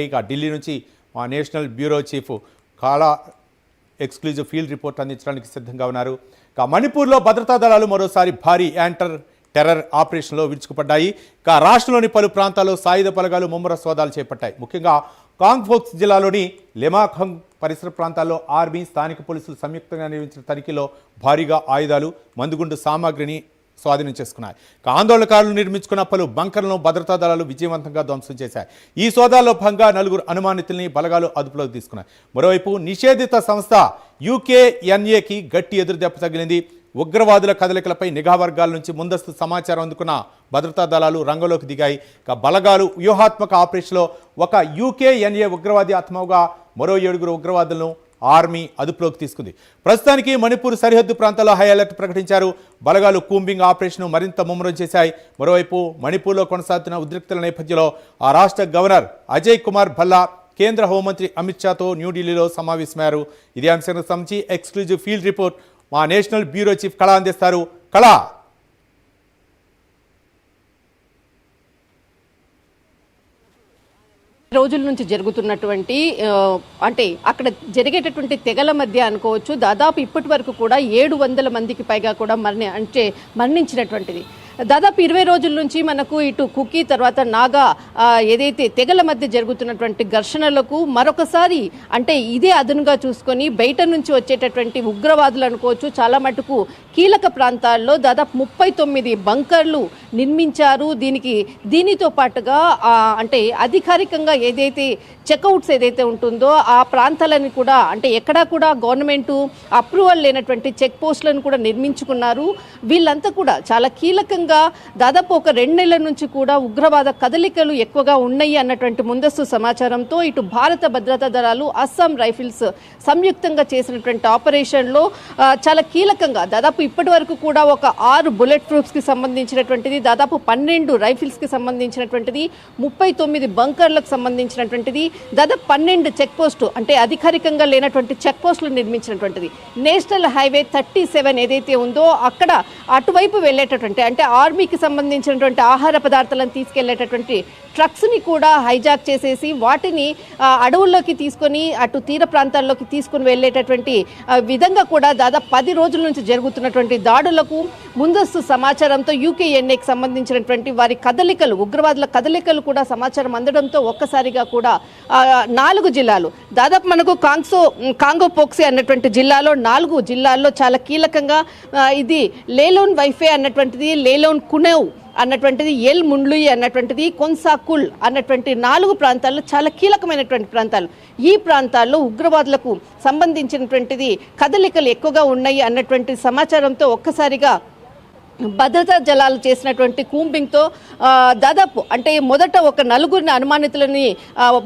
ఇక ఢిల్లీ నుంచి మా నేషనల్ బ్యూరో చీఫ్ కాలా ఎక్స్క్లూజివ్ ఫీల్డ్ రిపోర్ట్ అందించడానికి సిద్ధంగా ఉన్నారు. ఇక మణిపూర్లో భద్రతా దళాలు మరోసారి భారీ టెర్రర్ ఆపరేషన్లో విరుచుకుపడ్డాయి. ఇక రాష్ట్రంలోని పలు ప్రాంతాల్లో సాయుధ బలగాలు ముమ్మర సోదాలు చేపట్టాయి. ముఖ్యంగా కాంగ్ఫోక్స్ జిల్లాలోని లెమాఖంగ్ పరిసర ప్రాంతాల్లో ఆర్మీ, స్థానిక పోలీసులు సంయుక్తంగా నిర్వహించిన తనిఖీలో భారీగా ఆయుధాలు, మందుగుండు సామాగ్రిని స్వాధీనం చేసుకున్నాయి. ఆందోళనకారులు నిర్మించుకున్న పలు బంకర్లను భద్రతా దళాలు విజయవంతంగా ధ్వంసం చేశాయి. ఈ సోదాల్లో భాగంగా 4 అనుమానితుల్ని బలగాలు అదుపులోకి తీసుకున్నాయి. మరోవైపు నిషేధిత సంస్థ UKNAకి గట్టి ఎదురుదెబ్బ తగిలింది. ఉగ్రవాదుల కదలికలపై నిఘా వర్గాల నుంచి ముందస్తు సమాచారం అందుకున్న భద్రతా దళాలు రంగంలోకి దిగాయి. ఇక బలగాలు వ్యూహాత్మక ఆపరేషన్లో ఒక UKNA ఉగ్రవాది ఆత్మవుగా మరో 7 ఉగ్రవాదులను ఆర్మీ అదుపులోకి తీసుకుంది. ప్రస్తుతానికి మణిపూర్ సరిహద్దు ప్రాంతాల్లో హై అలర్ట్ ప్రకటించారు. బలగాలు కూంబింగ్ ఆపరేషన్ మరింత ముమ్మరం చేశాయి. మరోవైపు మణిపూర్లో కొనసాగుతున్న ఉద్రిక్తల నేపథ్యంలో ఆ రాష్ట్ర గవర్నర్ అజయ్ కుమార్ భల్లా కేంద్ర హోంమంత్రి అమిత్ షాతో న్యూఢిల్లీలో సమావేశమయ్యారు. ఇదే అంశానికి సంబంధించి ఎక్స్క్లూజివ్ ఫీల్డ్ రిపోర్ట్ మా నేషనల్ బ్యూరో చీఫ్ కళ అందిస్తారు. కళ, రోజుల నుంచి జరుగుతున్నటువంటి అంటే అక్కడ జరిగేటటువంటి తెగల మధ్య అనుకోవచ్చు, దాదాపు ఇప్పటి వరకు కూడా 700 మందికి పైగా కూడా మరణించినటువంటిది. దాదాపు 20 రోజుల నుంచి మనకు ఇటు కుకీ తర్వాత నాగా ఏదైతే తెగల మధ్య జరుగుతున్నటువంటి ఘర్షణలకు మరొకసారి అంటే ఇదే అదునుగా చూసుకొని బయట నుంచి వచ్చేటటువంటి ఉగ్రవాదులు అనుకోవచ్చు చాలా మటుకు కీలక ప్రాంతాల్లో దాదాపు 39 బంకర్లు నిర్మించారు. దీనితో పాటుగా అంటే అధికారికంగా ఏదైతే చెక్అవుట్స్ ఏదైతే ఉంటుందో ఆ ప్రాంతాలను కూడా అంటే ఎక్కడా కూడా గవర్నమెంట్ అప్రూవల్ లేనటువంటి చెక్ పోస్టులను కూడా నిర్మించుకున్నారు. వీళ్ళంతా కూడా చాలా కీలకంగా దాదాపు ఒక 2 నెలల నుంచి కూడా ఉగ్రవాద కదలికలు ఎక్కువగా ఉన్నాయి అన్నటువంటి ముందస్తు సమాచారంతో ఇటు భారత భద్రతా దళాలు, అస్సాం రైఫిల్స్ సంయుక్తంగా చేసినటువంటి ఆపరేషన్లో చాలా కీలకంగా దాదాపు ఇప్పటి వరకు కూడా ఒక 6 బుల్లెట్ ప్రూఫ్స్కి సంబంధించినటువంటిది, దాదాపు 12 రైఫిల్స్కి సంబంధించినటువంటిది, 39 బంకర్లకు సంబంధించినటువంటిది, దాదాపు 12 చెక్ పోస్టు అంటే అధికారికంగా లేనటువంటి చెక్ పోస్టులు నిర్మించినటువంటిది. నేషనల్ హైవే 37 ఏదైతే ఉందో అక్కడ అటువైపు వెళ్ళేటటువంటి అంటే ఆర్మీకి సంబంధించినటువంటి ఆహార పదార్థాలను తీసుకెళ్లేటటువంటి ట్రక్స్ని కూడా హైజాక్ చేసేసి వాటిని అడవుల్లోకి తీసుకొని అటు తీర ప్రాంతాల్లోకి తీసుకుని వెళ్ళేటటువంటి విధంగా కూడా దాదాపు 10 రోజుల నుంచి జరుగుతున్నటువంటి దాడులకు ముందస్తు సమాచారంతో UKNAకి సంబంధించినటువంటి వారి కదలికలు, ఉగ్రవాదుల కదలికలు కూడా సమాచారం అందడంతో ఒక్కసారిగా కూడా 4 జిల్లాలు దాదాపు మనకు కాంగో పోక్సీ అన్నటువంటి జిల్లాలో 4 జిల్లాల్లో చాలా కీలకంగా ఇది లేలోన్ వైఫే అన్నటువంటిది, లేలోన్ కునెవ్ అన్నటువంటిది, ఎల్ ముండ్లుయి అన్నటువంటిది, కొన్సాకుల్ అన్నటువంటి 4 ప్రాంతాల్లో చాలా కీలకమైనటువంటి ప్రాంతాలు. ఈ ప్రాంతాల్లో ఉగ్రవాదులకు సంబంధించినటువంటిది కదలికలు ఎక్కువగా ఉన్నాయి అన్నటువంటి సమాచారంతో ఒక్కసారిగా భద్రతా దళాలు చేసినటువంటి కూంబింగ్తో దాదాపు అంటే మొదట ఒక 4 అనుమానితులని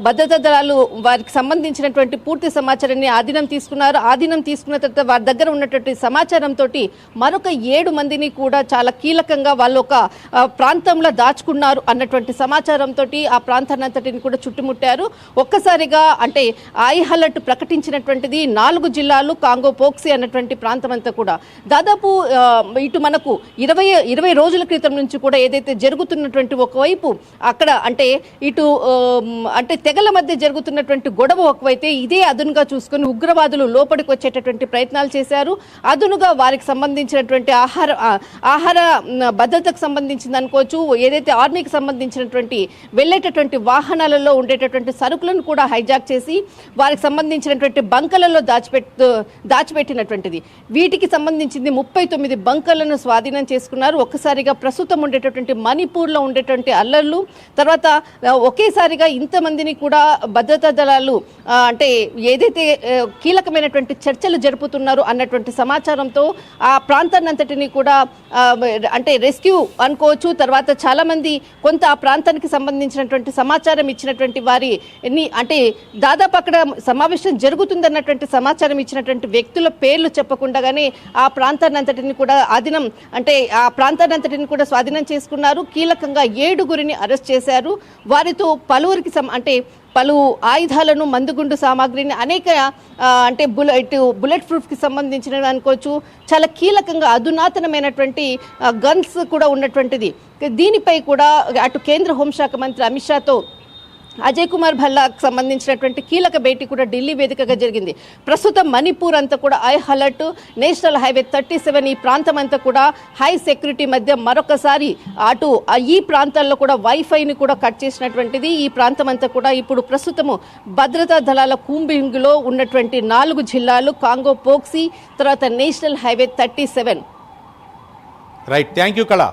భద్రతా దళాలు వారికి సంబంధించినటువంటి పూర్తి సమాచారాన్ని ఆధీనం తీసుకున్నారు. ఆధీనం తీసుకున్న తర్వాత వారి దగ్గర ఉన్నటువంటి సమాచారంతో మరొక 7 మందిని కూడా చాలా కీలకంగా వాళ్ళు ఒక ప్రాంతంలో దాచుకున్నారు అన్నటువంటి సమాచారంతో ఆ ప్రాంతాన్ని అంతటిని కూడా చుట్టుముట్టారు. ఒక్కసారిగా అంటే హై అలర్ట్ ప్రకటించినటువంటిది 4 జిల్లాలు, కాంగో పోక్సీ అన్నటువంటి ప్రాంతం అంతా కూడా దాదాపు ఇటు మనకు 20 రోజుల క్రితం నుంచి కూడా ఏదైతే జరుగుతున్నటువంటి ఒకవైపు అక్కడ అంటే ఇటు అంటే తెగల మధ్య జరుగుతున్నటువంటి గొడవ ఒకవైతే ఇదే అదునుగా చూసుకొని ఉగ్రవాదులు లోపలికి వచ్చేటటువంటి ప్రయత్నాలు చేశారు. అదునుగా వారికి సంబంధించినటువంటి ఆహార భద్రతకు సంబంధించింది అనుకోవచ్చు, ఏదైతే ఆర్మీకి సంబంధించినటువంటి వెళ్ళేటటువంటి వాహనాలలో ఉండేటటువంటి సరుకులను కూడా హైజాక్ చేసి వారికి సంబంధించినటువంటి బంకలలో దాచిపెట్టినటువంటిది. వీటికి సంబంధించింది 39 బంకలను స్వాధీనం చేసుకున్నారు. ఒక్కసారిగా ప్రస్తుతం ఉండేటటువంటి మణిపూర్లో ఉండేటువంటి అల్లర్లు తర్వాత ఒకేసారిగా ఇంతమందిని కూడా భద్రతా దళాలు అంటే ఏదైతే కీలకమైనటువంటి చర్చలు జరుపుతున్నారు అన్నటువంటి సమాచారంతో ఆ ప్రాంతాన్ని అంతటిని కూడా అంటే రెస్క్యూ అనుకోవచ్చు. తర్వాత చాలామంది కొంత ఆ ప్రాంతానికి సంబంధించినటువంటి సమాచారం ఇచ్చినటువంటి వారిని అంటే దాదాపు అక్కడ సమావేశం జరుగుతుందన్నటువంటి సమాచారం ఇచ్చినటువంటి వ్యక్తుల పేర్లు చెప్పకుండానే ఆ ప్రాంతాన్ని అంతటిని కూడా ఆధీనం అంటే ఆ ప్రాంతాన్ని అంతటిని కూడా స్వాధీనం చేసుకున్నారు. కీలకంగా 7గురిని అరెస్ట్ చేశారు. వారితో పలువురికి అంటే పలు ఆయుధాలను, మందుగుండు సామాగ్రిని, అనేక అంటే బుల్లెట్ ప్రూఫ్కి సంబంధించిన అనుకోవచ్చు చాలా కీలకంగా అధునాతనమైనటువంటి గన్స్ కూడా ఉన్నటువంటిది. దీనిపై కూడా అటు కేంద్ర హోంశాఖ మంత్రి అమిత్ షాతో అజయ్ కుమార్ భల్లాకు సంబంధించినటువంటి కీలక భేటీ కూడా ఢిల్లీ వేదికగా జరిగింది. ప్రస్తుతం మణిపూర్ అంతా కూడా హై అలర్ట్, నేషనల్ హైవే 37 ఈ ప్రాంతం అంతా కూడా హై సెక్యూరిటీ మధ్య మరొకసారి అటు ఈ ప్రాంతాల్లో కూడా వైఫైని కూడా కట్ చేసినటువంటిది. ఈ ప్రాంతం అంతా కూడా ఇప్పుడు ప్రస్తుతము భద్రతా దళాల కూంబింగ్లో ఉన్నటువంటి 4 జిల్లాలు కాంగో పోక్సీ, తర్వాత national highway 37. Right, thank you కళ.